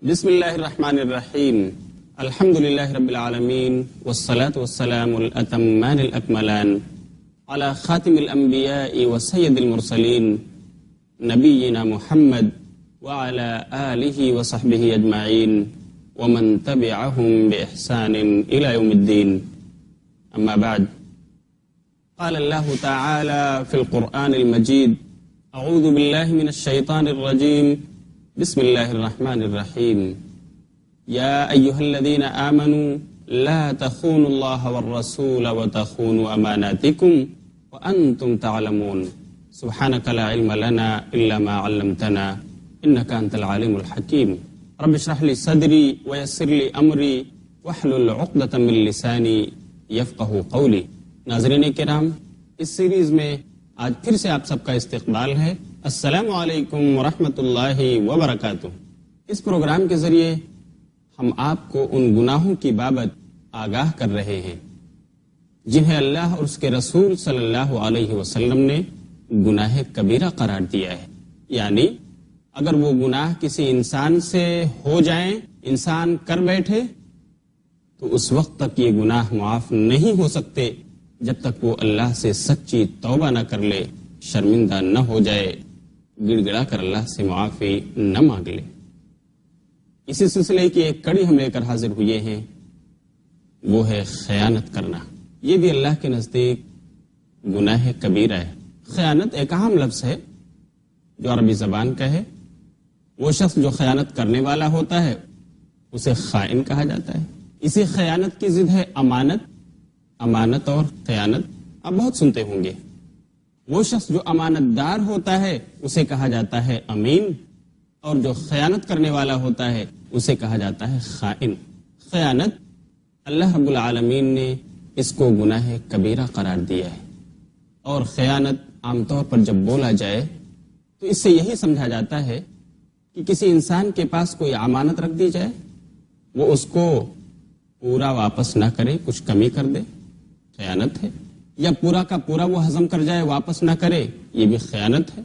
بسم اللہ الرحمن الرحیم الحمد للہ رب العالمین والصلاة والسلام الاتمان الاکملان علی خاتم الانبیاء وسید المرسلین نبینا محمد وعلی آلہ وصحبہ اجمعین ومن تبعهم بإحسان إلى يوم الدين. أما بعد، قال الله تعالى في القرآن المجيد: أعوذ بالله من الشيطان الرجيم، بسم الله الرحمن الرحيم. يا أيها الذين آمنوا لا تخونوا الله والرسول وتخونوا أماناتكم وأنتم تعلمون. سبحانك لا علم لنا إلا ما علمتنا إنك أنت العليم الحكيم. رب اشرح لي صدري ويسر لي امری واحلل عقدۃ من لسانی یفقہوا قولی. ناظرین کرام، اس سیریز میں آج پھر سے آپ سب کا استقبال ہے. السلام علیکم ورحمۃ اللہ وبرکاتہ. اس پروگرام کے ذریعے ہم آپ کو ان گناہوں کی بابت آگاہ کر رہے ہیں جنہیں اللہ اور اس کے رسول صلی اللہ علیہ وسلم نے گناہ کبیرہ قرار دیا ہے. یعنی اگر وہ گناہ کسی انسان سے ہو جائیں، انسان کر بیٹھے، تو اس وقت تک یہ گناہ معاف نہیں ہو سکتے جب تک وہ اللہ سے سچی توبہ نہ کر لے، شرمندہ نہ ہو جائے، گڑ گڑا کر اللہ سے معافی نہ مانگ لے. اسی سلسلے کی ایک کڑی ہم لے کر حاضر ہوئے ہیں، وہ ہے خیانت کرنا. یہ بھی اللہ کے نزدیک گناہ کبیرہ ہے. خیانت ایک اہم لفظ ہے جو عربی زبان کا ہے. وہ شخص جو خیانت کرنے والا ہوتا ہے اسے خائن کہا جاتا ہے. اسی خیانت کی ضد ہے امانت. امانت اور خیانت آپ بہت سنتے ہوں گے. وہ شخص جو امانت دار ہوتا ہے اسے کہا جاتا ہے امین، اور جو خیانت کرنے والا ہوتا ہے اسے کہا جاتا ہے خائن. خیانت اللہ رب العالمین نے اس کو گناہ کبیرہ قرار دیا ہے. اور خیانت عام طور پر جب بولا جائے تو اس سے یہی سمجھا جاتا ہے کہ کسی انسان کے پاس کوئی امانت رکھ دی جائے، وہ اس کو پورا واپس نہ کرے، کچھ کمی کر دے، خیانت ہے. یا پورا کا پورا وہ ہضم کر جائے، واپس نہ کرے، یہ بھی خیانت ہے.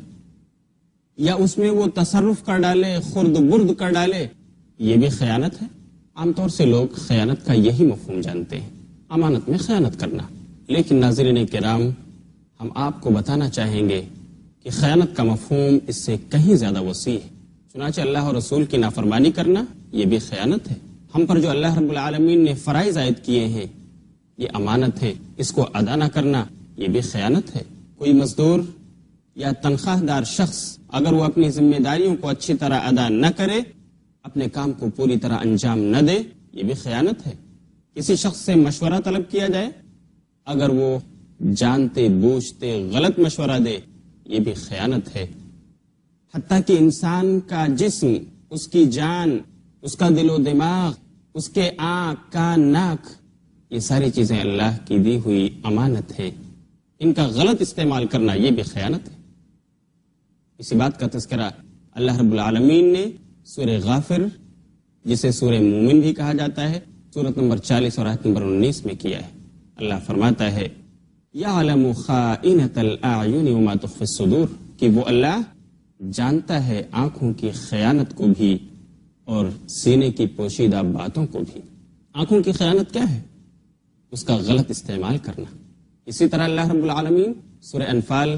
یا اس میں وہ تصرف کر ڈالے، خرد برد کر ڈالے، یہ بھی خیانت ہے. عام طور سے لوگ خیانت کا یہی مفہوم جانتے ہیں، امانت میں خیانت کرنا. لیکن ناظرین کرام، ہم آپ کو بتانا چاہیں گے کہ خیانت کا مفہوم اس سے کہیں زیادہ وسیع ہے. چنانچہ اللہ اور رسول کی نافرمانی کرنا یہ بھی خیانت ہے. ہم پر جو اللہ رب العالمین نے فرائض عائد کیے ہیں یہ امانت ہے، اس کو ادا نہ کرنا یہ بھی خیانت ہے. کوئی مزدور یا تنخواہ دار شخص اگر وہ اپنی ذمہ داریوں کو اچھی طرح ادا نہ کرے، اپنے کام کو پوری طرح انجام نہ دے، یہ بھی خیانت ہے. کسی شخص سے مشورہ طلب کیا جائے، اگر وہ جانتے بوجھتے غلط مشورہ دے، یہ بھی خیانت ہے. حتیٰ کہ انسان کا جسم، اس کی جان، اس کا دل و دماغ، اس کے آنکھ، کان، ناک، یہ ساری چیزیں اللہ کی دی ہوئی امانت ہے. ان کا غلط استعمال کرنا یہ بھی خیانت ہے. اسی بات کا تذکرہ اللہ رب العالمین نے سورہ غافر، جسے سورہ مومن بھی کہا جاتا ہے، سورۃ نمبر 40 اور آیت نمبر 19 میں کیا ہے. اللہ فرماتا ہے: یعلم خائنۃ الاعین وما تخفی الصدور، کہ وہ اللہ جانتا ہے آنکھوں کی خیانت کو بھی اور سینے کی پوشیدہ باتوں کو بھی. آنکھوں کی خیانت کیا ہے؟ اس کا غلط استعمال کرنا. اسی طرح اللہ رب العالمین سورہ انفال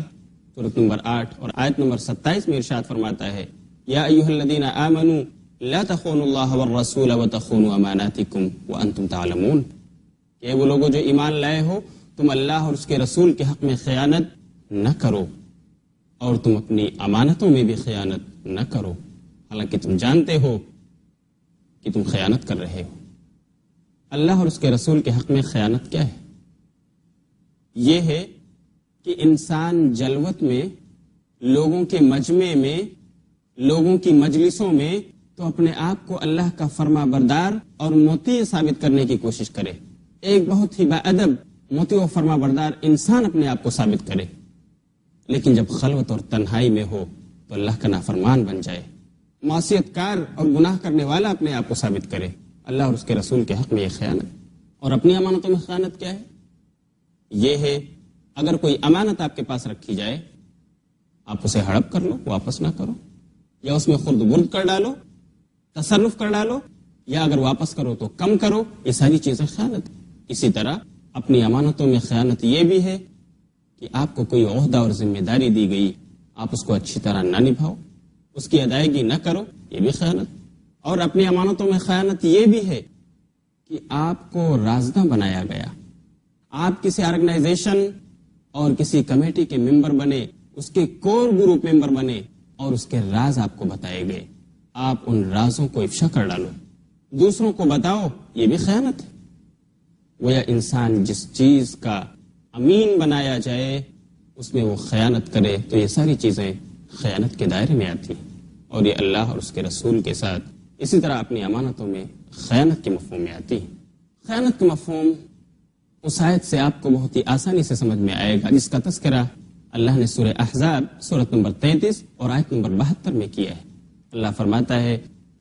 سورۃ نمبر 8 اور آیت نمبر 27 میں ارشاد فرماتا ہے: یا ایھا الذین آمنوا لا تخونوا اللہ والرسول وتخونوا اماناتکم وانتم تعلمون، کہ وہ لوگوں جو ایمان لائے ہو، تم اللہ اور اس کے رسول کے حق میں خیانت نہ کرو اور تم اپنی امانتوں میں بھی خیانت نہ کرو، حالانکہ تم جانتے ہو کہ تم خیانت کر رہے ہو. اللہ اور اس کے رسول کے حق میں خیانت کیا ہے؟ یہ ہے کہ انسان جلوت میں، لوگوں کے مجمع میں، لوگوں کی مجلسوں میں تو اپنے آپ کو اللہ کا فرما بردار اور مطیع ثابت کرنے کی کوشش کرے. ایک بہت ہی باادب، مطیع و فرما بردار انسان اپنے آپ کو ثابت کرے، لیکن جب خلوت اور تنہائی میں ہو تو اللہ کا نافرمان بن جائے، معصیت کار اور گناہ کرنے والا اپنے آپ کو ثابت کرے. اللہ اور اس کے رسول کے حق میں یہ خیانت. اور اپنی امانتوں میں خیانت کیا ہے؟ یہ ہے اگر کوئی امانت آپ کے پاس رکھی جائے، آپ اسے ہڑپ کر لو، واپس نہ کرو، یا اس میں خرد برد کر ڈالو، تصرف کر ڈالو یا اگر واپس کرو تو کم کرو، یہ ساری چیزیں خیانت۔ اسی طرح اپنی امانتوں میں خیانت یہ بھی ہے کہ آپ کو کوئی عہدہ اور ذمہ داری دی گئی، آپ اس کو اچھی طرح نہ نبھاؤ، اس کی ادائیگی نہ کرو، یہ بھی خیانت۔ اور اپنی امانتوں میں خیانت یہ بھی ہے کہ آپ کو رازداں بنایا گیا، آپ کسی آرگنائزیشن اور کسی کمیٹی کے ممبر بنے، اس کے کور گروپ ممبر بنے اور اس کے راز آپ کو بتائے گئے، آپ ان رازوں کو افشا کر ڈالو، دوسروں کو بتاؤ، یہ بھی خیانت ہے۔ گویا انسان جس چیز کا امین بنایا جائے اس میں وہ خیانت کرے تو یہ ساری چیزیں خیانت کے دائرے میں آتی ہیں، اور یہ اللہ اور اس کے رسول کے ساتھ اسی طرح اپنی امانتوں میں خیانت کے مفہوم میں آتی ہے۔ خیانت کا مفہوم اس آیت سے آپ کو بہت ہی آسانی سے سمجھ میں آئے گا، جس کا تذکرہ اللہ نے سورہ احزاب سورۃ نمبر 33 اور آیت نمبر 72 میں کیا ہے۔ اللہ فرماتا ہے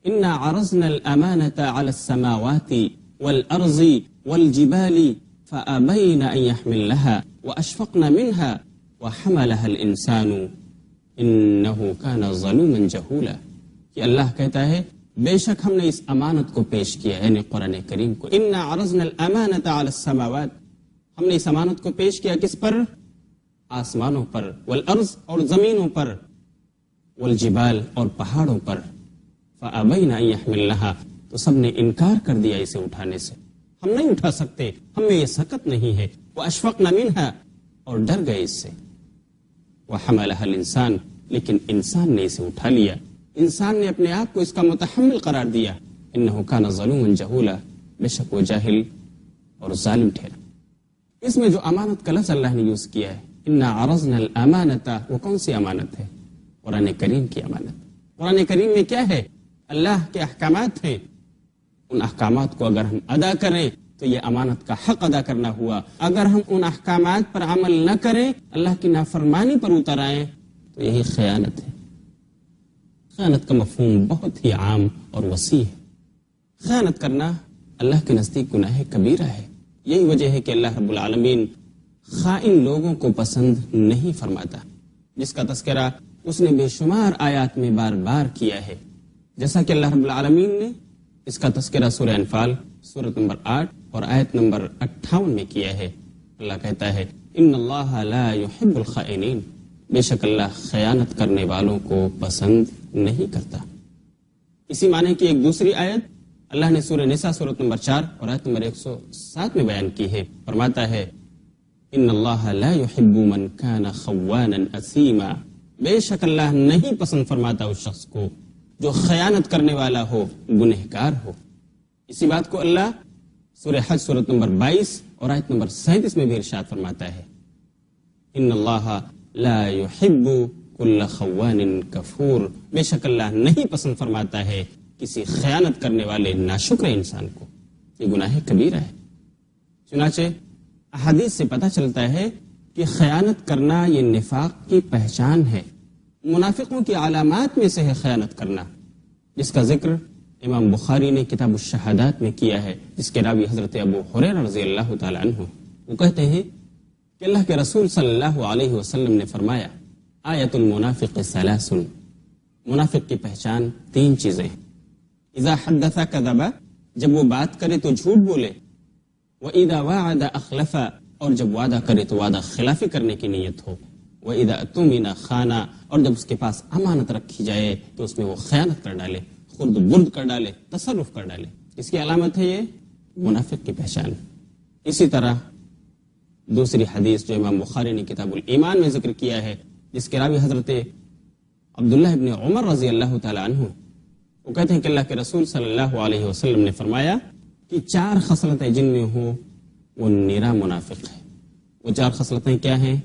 اِنَّا عَرَضْنَا الْأَمَانَةَ عَلَى السَّمَاوَاتِ وَالْأَرْضِ وَالْجِبَالِ فَأَبَيْنَ أَن يَحْمِلْنَهَا وَأَشْفَقْنَ مِنْهَا وَحَمَلَهَا الْإِنسَانُ إِنَّهُ كَانَ ظَلُومًا جَهُولًا کہ اللہ کہتا ہے بے شک ہم نے اس امانت کو پیش کیا ہے، یعنی قرآن کریم کو۔ اِنَّا عَرَضْنَا الْأَمَانَةَ عَلَى السَّمَاوَاتِ، ہم نے اس امانت کو پیش کیا کس پر؟ آسمانوں پر، والارض اور زمینوں پر، والجبال اور پہاڑوں پر، فَأَبَيْنَ أَن يَحْمِلْنَهَا تو سب نے انکار کر دیا اسے اٹھانے سے، ہم نہیں اٹھا سکتے، ہم میں یہ سکت نہیں ہے، وَأَشْفَقْنَ مِنْهَا اور ڈر گئے اس سے، وَحَمَلَهَا الْإِنسَانُ لیکن انسان نے اسے اٹھا لیا، انسان نے اپنے آپ کو اس کا متحمل قرار دیا، انه كان ظلوما جهولا بے شک وہ جاہل اور ظالم ٹھہرا۔ اس میں جو امانت کا لفظ اللہ نے یوز کیا ہے، انا عرضنا الامانۃ، وہ کون سی امانت ہے؟ قرآن کریم کی امانت۔ قرآن کریم میں کیا ہے؟ اللہ کے احکامات ہیں، ان احکامات کو اگر ہم ادا کریں تو یہ امانت کا حق ادا کرنا ہوا، اگر ہم ان احکامات پر عمل نہ کریں، اللہ کی نافرمانی پر اتر آئیں تو یہی خیانت ہے۔ خیانت کا مفہوم بہت ہی عام اور وسیع ہے۔ خیانت کرنا اللہ کے نزدیک گناہ کبیرہ ہے، یہی وجہ ہے کہ اللہ رب العالمین خائن لوگوں کو پسند نہیں فرماتا، جس کا تذکرہ اس نے بے شمار آیات میں بار بار کیا ہے، جیسا کہ اللہ رب العالمین نے اس کا تذکرہ سورہ انفال سورۃ نمبر 8 اور آیت نمبر 58 میں کیا ہے۔ اللہ کہتا ہے ان اللہ لا يحب الخائنین، بے شک اللہ خیانت کرنے والوں کو پسند نہیں کرتا۔ اسی معنی کی ایک دوسری آیت اللہ نے سورہ نساء سورۃ نمبر 4 اور آیت نمبر 107 میں بیان کی ہے، فرماتا ہے ان اللہ لا يحب من كان خوانا اثیما، بے شک اللہ نہیں پسند فرماتا اس شخص کو جو خیانت کرنے والا ہو، گنہگار ہو۔ اسی بات کو اللہ سورہ حج سورۃ نمبر 22 اور آیت نمبر 37 میں بھی ارشاد فرماتا ہے ان اللہ لا يحب كل خوان کفور، بے شک اللہ نہیں پسند فرماتا ہے کسی خیانت کرنے والے ناشکر انسان کو، یہ گناہ کبیرہ ہے۔ چنانچہ احادیث سے پتہ چلتا ہے کہ خیانت کرنا یہ نفاق کی پہچان ہے، منافقوں کی علامات میں سے ہے خیانت کرنا، جس کا ذکر امام بخاری نے کتاب الشہادات میں کیا ہے، جس کے راوی حضرت ابو ہریرہ رضی اللہ تعالی عنہ، وہ کہتے ہیں کہ اللہ کے رسول صلی اللہ علیہ وسلم نے فرمایا آیت المنافق ثلاث، منافق کی پہچان 3 چیزیں ہیں، اذا حدث کذب، جب وہ بات کرے تو جھوٹ بولے، واذا وعد اخلف، اور جب وعدہ کرے تو وعدہ خلافی کرنے کی نیت ہو، واذا اؤتمن خان، اور جب اس کے پاس امانت رکھی جائے تو اس میں وہ خیانت کر ڈالے، خرد برد کر ڈالے، تصرف کر ڈالے۔ اس کی علامت ہے یہ منافق کی پہچان۔ اسی طرح دوسری حدیث جو امام بخاری نے کتاب الایمان میں ذکر کیا ہے، جس کے راوی حضرت عبداللہ ابن عمر رضی اللہ تعالی عنہ، وہ کہتے ہیں کہ اللہ کے رسول صلی اللہ علیہ وسلم نے فرمایا کہ 4 خصلتیں جن میں ہوں وہ نرا منافق ہے۔ وہ 4 خصلتیں کیا ہیں؟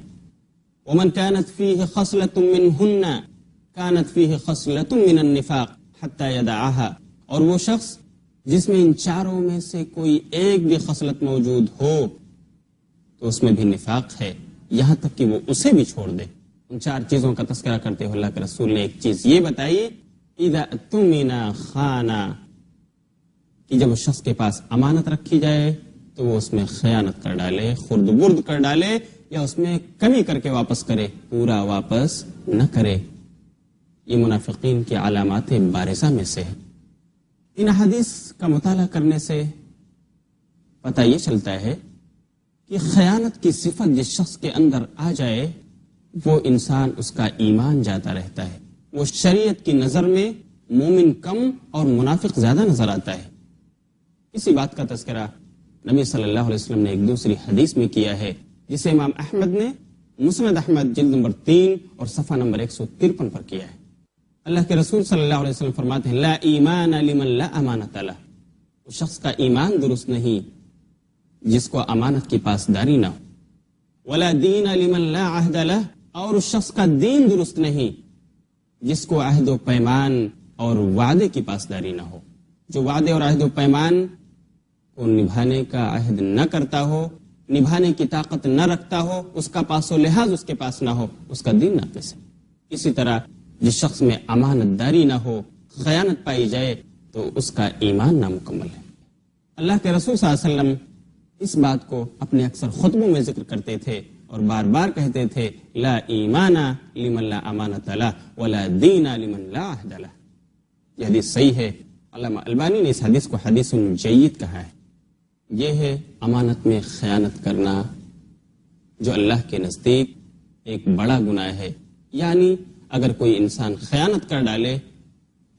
ومن كانت فيه خصلة منهن كانت فيه خصلة من النفاق حتى يدعها، اور وہ شخص جس میں ان 4 میں سے کوئی ایک بھی خصلت موجود ہو تو اس میں بھی نفاق ہے، یہاں تک کہ وہ اسے بھی چھوڑ دے۔ ان 4 چیزوں کا تذکرہ کرتے ہوئے اللہ کے رسول نے ایک چیز یہ بتائی اذا اؤتمن خان، کہ جب اس شخص کے پاس امانت رکھی جائے تو وہ اس میں خیانت کر ڈالے، خرد برد کر ڈالے، یا اس میں کمی کر کے واپس کرے، پورا واپس نہ کرے۔ یہ منافقین کی علامات بارزہ میں سے ہے۔ ان حدیث کا مطالعہ کرنے سے پتہ یہ چلتا ہے کہ خیانت کی صفت جس شخص کے اندر آ جائے وہ انسان اس کا ایمان جاتا رہتا ہے، وہ شریعت کی نظر میں مومن کم اور منافق زیادہ نظر آتا ہے۔ اسی بات کا تذکرہ نبی صلی اللہ علیہ وسلم نے ایک دوسری حدیث میں کیا ہے، جسے امام احمد نے مسند احمد جلد نمبر 3 اور صفحہ نمبر 153 پر کیا ہے۔ اللہ کے رسول صلی اللہ علیہ وسلم فرماتے ہیں لا ایمان لمن لا امانت لہ، اس شخص کا ایمان درست نہیں جس کو امانت کی پاسداری نہ ہو، ولا دین لمن لا عہد لہ، اور اس شخص کا دین درست نہیں جس کو عہد و پیمان اور وعدے کی پاسداری نہ ہو، جو وعدے اور عہد و پیمان کو نبھانے کا عہد نہ کرتا ہو، نبھانے کی طاقت نہ رکھتا ہو، اس کا پاس و لحاظ اس کے پاس نہ ہو، اس کا دین ناقص ہے۔ اسی طرح جس شخص میں امانت داری نہ ہو، خیانت پائی جائے تو اس کا ایمان نامکمل ہے۔ اللہ کے رسول صلی اللہ علیہ وسلم اس بات کو اپنے اکثر خطبوں میں ذکر کرتے تھے اور بار بار کہتے تھے لا ایمان لمن لا امانت لہ ولا دین لمن لا عہد لہ۔ یہ حدیث صحیح ہے، علامہ البانی نے اس حدیث کو حدیث جید کہا ہے۔ یہ ہے امانت میں خیانت کرنا، جو اللہ کے نزدیک ایک بڑا گناہ ہے، یعنی اگر کوئی انسان خیانت کر ڈالے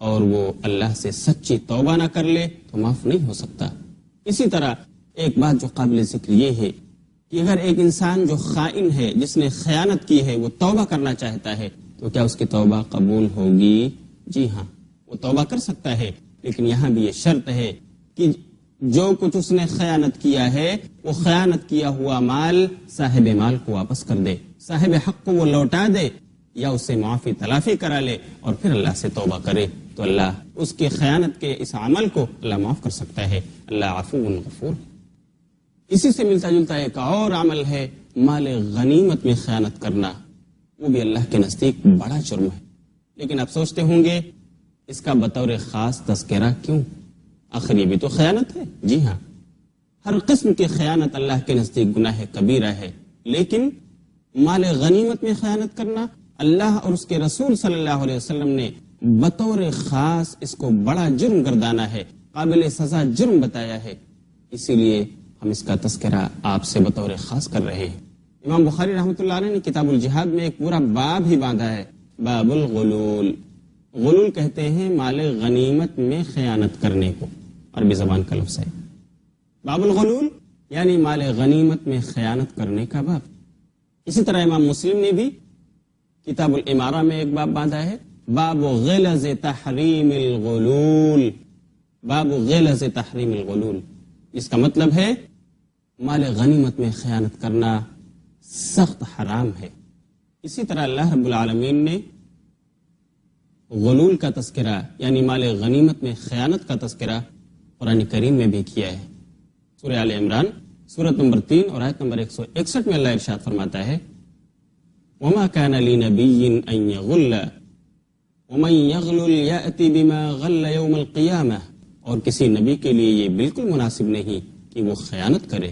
اور وہ اللہ سے سچی توبہ نہ کر لے تو معاف نہیں ہو سکتا۔ اسی طرح ایک بات جو قابل ذکر یہ ہے کہ اگر ایک انسان جو خائن ہے، جس نے خیانت کی ہے، وہ توبہ کرنا چاہتا ہے تو کیا اس کی توبہ قبول ہوگی؟ جی ہاں، وہ توبہ کر سکتا ہے، لیکن یہاں بھی یہ شرط ہے کہ جو کچھ اس نے خیانت کیا ہے وہ خیانت کیا ہوا مال صاحب مال کو واپس کر دے، صاحب حق کو وہ لوٹا دے، یا اس سے معافی تلافی کرا لے اور پھر اللہ سے توبہ کرے تو اللہ اس کی خیانت کے اس عمل کو اللہ معاف کر سکتا ہے۔ اللہ عفو غفور۔ اسی سے ملتا جلتا ایک اور عمل ہے مال غنیمت میں خیانت کرنا، وہ بھی اللہ کے نزدیک بڑا جرم ہے، لیکن آپ سوچتے ہوں گے اس کا بطور خاص تذکرہ کیوں؟ آخر یہ بھی تو خیانت ہے۔ جی ہاں، ہر قسم کی خیانت اللہ کے نزدیک گناہ کبیرہ ہے، لیکن مال غنیمت میں خیانت کرنا اللہ اور اس کے رسول صلی اللہ علیہ وسلم نے بطور خاص اس کو بڑا جرم گردانا ہے، قابل سزا جرم بتایا ہے، اسی لیے ہم اس کا تذکرہ آپ سے بطور خاص کر رہے ہیں۔ امام بخاری رحمۃ اللہ علیہ نے کتاب الجہاد میں ایک پورا باب ہی باندھا ہے، باب الغلول۔ غلول کہتے ہیں مال غنیمت میں خیانت کرنے کو، عربی زبان کا لفظ ہے۔ باب الغلول یعنی مال غنیمت میں خیانت کرنے کا باب۔ اسی طرح امام مسلم نے بھی کتاب الامارہ میں ایک باب باندھا ہے، باب غلظ تحریم الغلول، باب غلظ تحریم الغلول، اس کا مطلب ہے مال غنیمت میں خیانت کرنا سخت حرام ہے۔ اسی طرح اللہ رب العالمین نے غلول کا تذکرہ یعنی مال غنیمت میں خیانت کا تذکرہ قرآن کریم میں بھی کیا ہے۔ سورہ آل عمران سورت نمبر 3 اور آیت نمبر 161 میں اللہ ارشاد فرماتا ہے وَمَا كَانَ لِنَبِيٍّ أَن يَغُلَّ وَمَن يَغْلُلْ يَأْتِ بِمَا غَلَّ يَوْمَ الْقِيَامَةِ، اور کسی نبی کے لیے یہ بالکل مناسب نہیں کہ وہ خیانت کرے،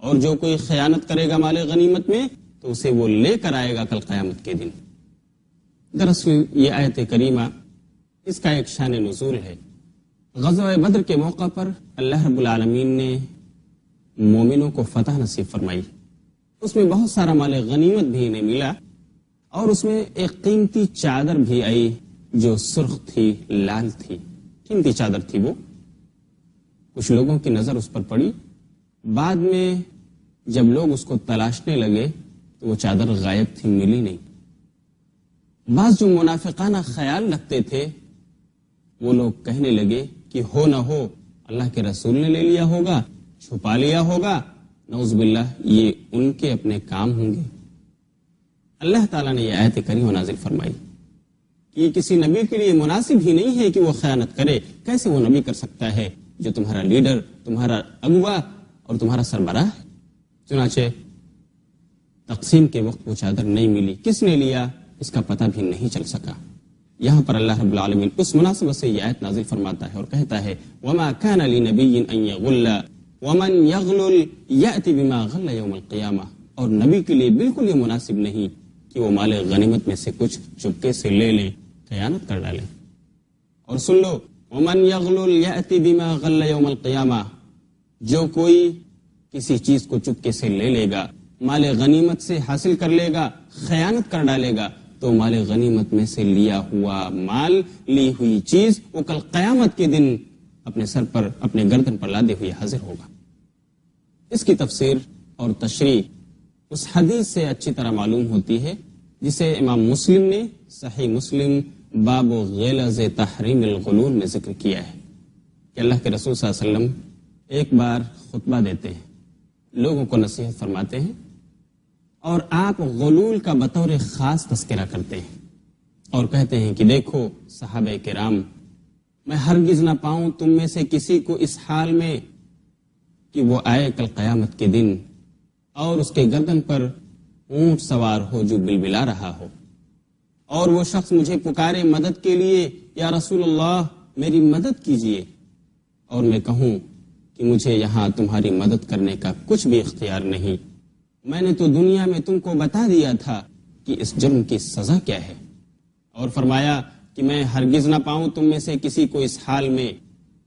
اور جو کوئی خیانت کرے گا مال غنیمت میں تو اسے وہ لے کر آئے گا کل قیامت کے دن۔ دراصل یہ آیت کریمہ اس کا ایک شان نزول ہے۔ غزوہ بدر کے موقع پر اللہ رب العالمین نے مومنوں کو فتح نصیب فرمائی، اس میں بہت سارا مال غنیمت بھی انہیں ملا، اور اس میں ایک قیمتی چادر بھی آئی جو سرخ تھی، لال تھی، قیمتی چادر تھی وہ۔ کچھ لوگوں کی نظر اس پر پڑی، بعد میں جب لوگ اس کو تلاشنے لگے تو وہ چادر غائب تھی، ملی نہیں۔ بعض جو منافقانہ خیال رکھتے تھے وہ لوگ کہنے لگے کہ ہو نہ ہو اللہ کے رسول نے لے لیا ہوگا، چھپا لیا ہوگا، نعوذ باللہ یہ ان کے اپنے کام ہوں گے۔ اللہ تعالیٰ نے یہ آیت کریمہ نازل فرمائی کہ یہ کسی نبی کے لیے مناسب ہی نہیں ہے کہ وہ خیانت کرے۔ کیسے وہ نبی کر سکتا ہے جو تمہارا لیڈر، تمہارا اگوا اور تمہارا سربراہ ہے؟ چنانچہ تقسیم کے وقت وہ چادر نہیں ملی، کس نے لیا اس کا پتہ بھی نہیں چل سکا۔ یہاں پر اللہ رب العالمین اس مناسبت سے یہ آیت نازل فرماتا ہے اور کہتا ہے وَمَا كَانَ لِنَبِيٍّ أَن يَغُلَّ وَمَن يَغْلُلْ يَأْتِ بِمَا غَلَّ يَوْمَ الْقِيَامَةِ، اور نبی کے لیے بالکل یہ مناسب نہیں کہ وہ مال غنیمت میں سے کچھ چپکے سے لے لیں، خیانت کر ڈالیں۔ اور سن لو ومن یغلل یأتی بما غل یوم القیامہ، جو کوئی کسی چیز کو چپکے سے لے لے گا، مال غنیمت سے حاصل کر لے گا، خیانت کر ڈالے گا، تو مال غنیمت میں سے لیا ہوا مال، لی ہوئی چیز، وہ کل قیامت کے دن اپنے سر پر، اپنے گردن پر لادے ہوئے حاضر ہوگا۔ اس کی تفسیر اور تشریح اس حدیث سے اچھی طرح معلوم ہوتی ہے جسے امام مسلم نے صحیح مسلم باب غلظ تحریم الغلول میں ذکر کیا ہے کہ اللہ کے رسول صلی اللہ علیہ وسلم ایک بار خطبہ دیتے ہیں، لوگوں کو نصیحت فرماتے ہیں، اور آپ غلول کا بطور خاص تذکرہ کرتے ہیں اور کہتے ہیں کہ دیکھو صحابہ کرام، میں ہرگز نہ پاؤں تم میں سے کسی کو اس حال میں کہ وہ آئے کل قیامت کے دن اور اس کے گردن پر اونٹ سوار ہو جو بلبلا رہا ہو، اور وہ شخص مجھے پکارے مدد کے لیے، یا رسول اللہ میری مدد کیجئے، اور میں کہوں کہ مجھے یہاں تمہاری مدد کرنے کا کچھ بھی اختیار نہیں، میں نے تو دنیا میں تم کو بتا دیا تھا کہ اس جرم کی سزا کیا ہے، اور فرمایا کہ میں ہرگز نہ پاؤں تم میں سے کسی کو اس حال میں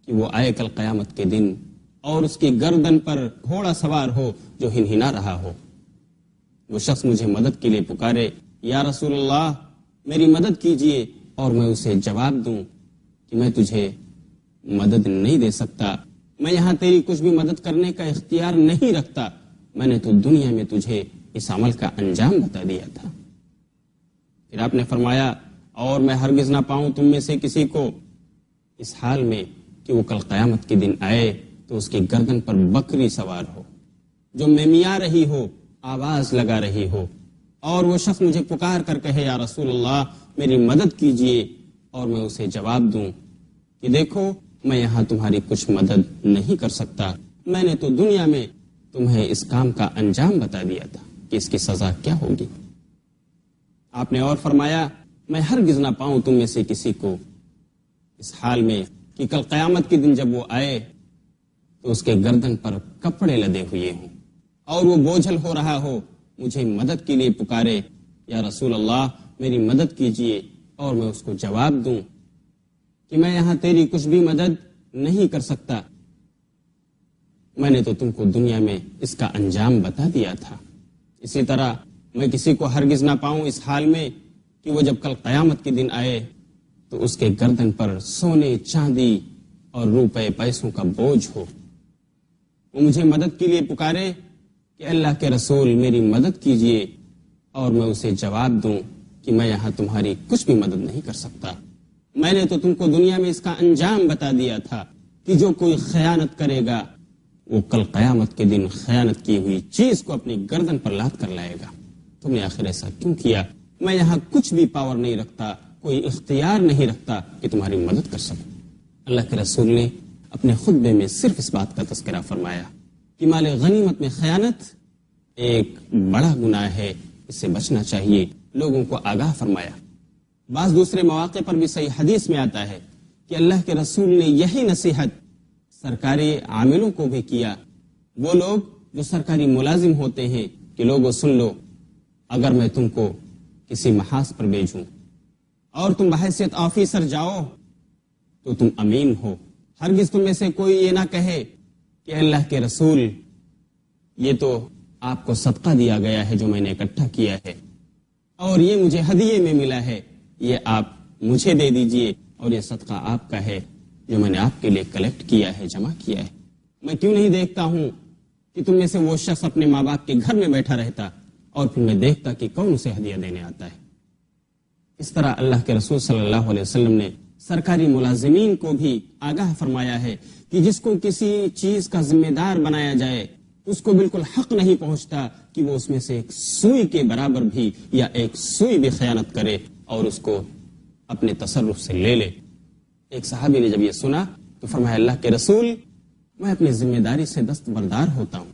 کہ وہ آئے کل قیامت کے دن اور اس کی گردن پر گھوڑا سوار ہو جو ہنہنا رہا ہو، وہ شخص مجھے مدد کے لیے پکارے، یا رسول اللہ میری مدد کیجئے، اور میں اسے جواب دوں کہ میں تجھے مدد نہیں دے سکتا، میں یہاں تیری کچھ بھی مدد کرنے کا اختیار نہیں رکھتا، میں نے تو دنیا میں تجھے اس عمل کا انجام بتا دیا تھا۔ پھر آپ نے فرمایا، اور میں ہرگز نہ پاؤں تم میں سے کسی کو اس حال میں کہ وہ کل قیامت کے دن آئے تو اس کی گردن پر بکری سوار ہو جو میمیا رہی ہو، آواز لگا رہی ہو، اور وہ شخص مجھے پکار کر کہے، یا رسول اللہ میری مدد کیجئے، اور میں اسے جواب دوں کہ دیکھو میں یہاں تمہاری کچھ مدد نہیں کر سکتا، میں نے تو دنیا میں تمہیں اس کام کا انجام بتا دیا تھا کہ اس کی سزا کیا ہوگی۔ آپ نے اور فرمایا، میں ہرگز نہ پاؤں تم میں سے کسی کو اس حال میں کہ کل قیامت کے دن جب وہ آئے تو اس کے گردن پر کپڑے لدے ہوئے ہوں اور وہ بوجھل ہو رہا ہو، مجھے مدد کے لیے پکارے، یا رسول اللہ میری مدد کیجئے، اور میں اس کو جواب دوں کہ میں یہاں تیری کچھ بھی مدد نہیں کر سکتا، میں نے تو تم کو دنیا میں اس کا انجام بتا دیا تھا۔ اسی طرح میں کسی کو ہرگز نہ پاؤں اس حال میں کہ وہ جب کل قیامت کے دن آئے تو اس کے گردن پر سونے، چاندی اور روپے پیسوں کا بوجھ ہو، وہ مجھے مدد کے لیے پکارے کہ اللہ کے رسول میری مدد کیجئے، اور میں اسے جواب دوں کہ میں یہاں تمہاری کچھ بھی مدد نہیں کر سکتا، میں نے تو تم کو دنیا میں اس کا انجام بتا دیا تھا کہ جو کوئی خیانت کرے گا وہ کل قیامت کے دن خیانت کی ہوئی چیز کو اپنی گردن پر لاد کر لائے گا۔ تم نے آخر ایسا کیوں کیا؟ میں یہاں کچھ بھی پاور نہیں رکھتا، کوئی اختیار نہیں رکھتا کہ تمہاری مدد کر سکوں۔ اللہ کے رسول نے اپنے خطبے میں صرف اس بات کا تذکرہ فرمایا کہ مال غنیمت میں خیانت ایک بڑا گناہ ہے، اس سے بچنا چاہیے، لوگوں کو آگاہ فرمایا۔ بعض دوسرے مواقع پر بھی صحیح حدیث میں آتا ہے کہ اللہ کے رسول نے یہی نصیحت سرکاری عاملوں کو بھی کیا، وہ لوگ جو سرکاری ملازم ہوتے ہیں، کہ لوگوں سن لو، اگر میں تم کو کسی محاذ پر بھیجوں اور تم بحیثیت آفیسر جاؤ تو تم امین ہو، ہرگز تم میں سے کوئی یہ نہ کہے کہ اللہ کے رسول یہ تو آپ کو صدقہ دیا گیا ہے جو میں نے اکٹھا کیا ہے، اور یہ مجھے ہدیے میں ملا ہے، یہ آپ مجھے دے دیجئے، اور یہ صدقہ آپ کا ہے جو میں نے آپ کے لیے کلیکٹ کیا ہے، جمع کیا ہے۔ میں کیوں نہیں دیکھتا ہوں کہ تم میں سے وہ شخص اپنے ماں باپ کے گھر میں بیٹھا رہتا اور پھر میں دیکھتا کہ کون اسے ہدیہ دینے آتا ہے۔ اس طرح اللہ کے رسول صلی اللہ علیہ وسلم نے سرکاری ملازمین کو بھی آگاہ فرمایا ہے کہ جس کو کسی چیز کا ذمہ دار بنایا جائے اس کو بالکل حق نہیں پہنچتا کہ وہ اس میں سے ایک سوئی کے برابر بھی یا ایک سوئی بھی خیانت کرے اور اس کو اپنے تصرف سے لے لے۔ ایک صحابی نے جب یہ سنا تو فرمایا، اللہ کے رسول میں اپنی ذمہ داری سے دستبردار ہوتا ہوں،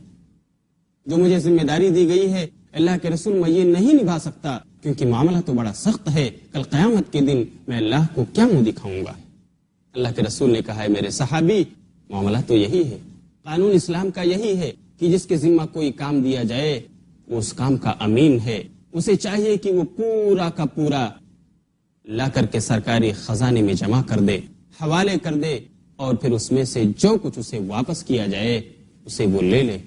جو مجھے ذمہ داری دی گئی ہے اللہ کے رسول میں یہ نہیں نبھا سکتا کیونکہ معاملہ تو بڑا سخت ہے، کل قیامت کے دن میں اللہ کو کیا منہ دکھاؤں گا۔ اللہ کے رسول نے کہا ہے، میرے صحابی معاملہ تو یہی ہے، قانون اسلام کا یہی ہے کہ جس کے ذمہ کوئی کام دیا جائے وہ اس کام کا امین ہے، اسے چاہیے کہ وہ پورا کا پورا لا کر کے سرکاری خزانے میں جمع کر دے، حوالے کر دے اور پھر اس میں سے جو کچھ اسے واپس کیا جائے اسے وہ لے لے،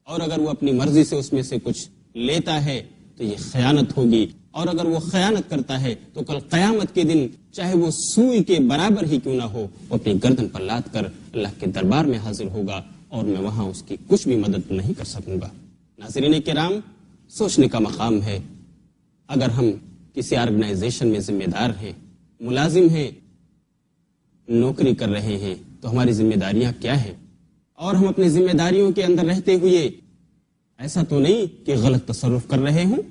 اور اگر وہ اپنی مرضی سے اس میں سے کچھ لیتا ہے تو یہ خیانت ہوگی، اور اگر وہ خیانت کرتا ہے تو کل قیامت کے دن چاہے وہ سوئی کے برابر ہی کیوں نہ ہو، وہ اپنی گردن پر لاد کر اللہ کے دربار میں حاضر ہوگا اور میں وہاں اس کی کچھ بھی مدد نہیں کر سکوں گا۔ ناظرین کرام، سوچنے کا مقام ہے، اگر ہم کسی آرگنائزیشن میں ذمہ دار ہیں، ملازم ہیں، نوکری کر رہے ہیں، تو ہماری ذمہ داریاں کیا ہیں، اور ہم اپنی ذمہ داریوں کے اندر رہتے ہوئے ایسا تو نہیں کہ غلط تصرف کر رہے ہوں،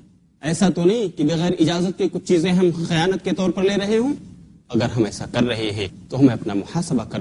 ایسا تو نہیں کہ بغیر اجازت کے کچھ چیزیں ہم خیانت کے طور پر لے رہے ہوں۔ اگر ہم ایسا کر رہے ہیں تو ہمیں اپنا محاسبہ کر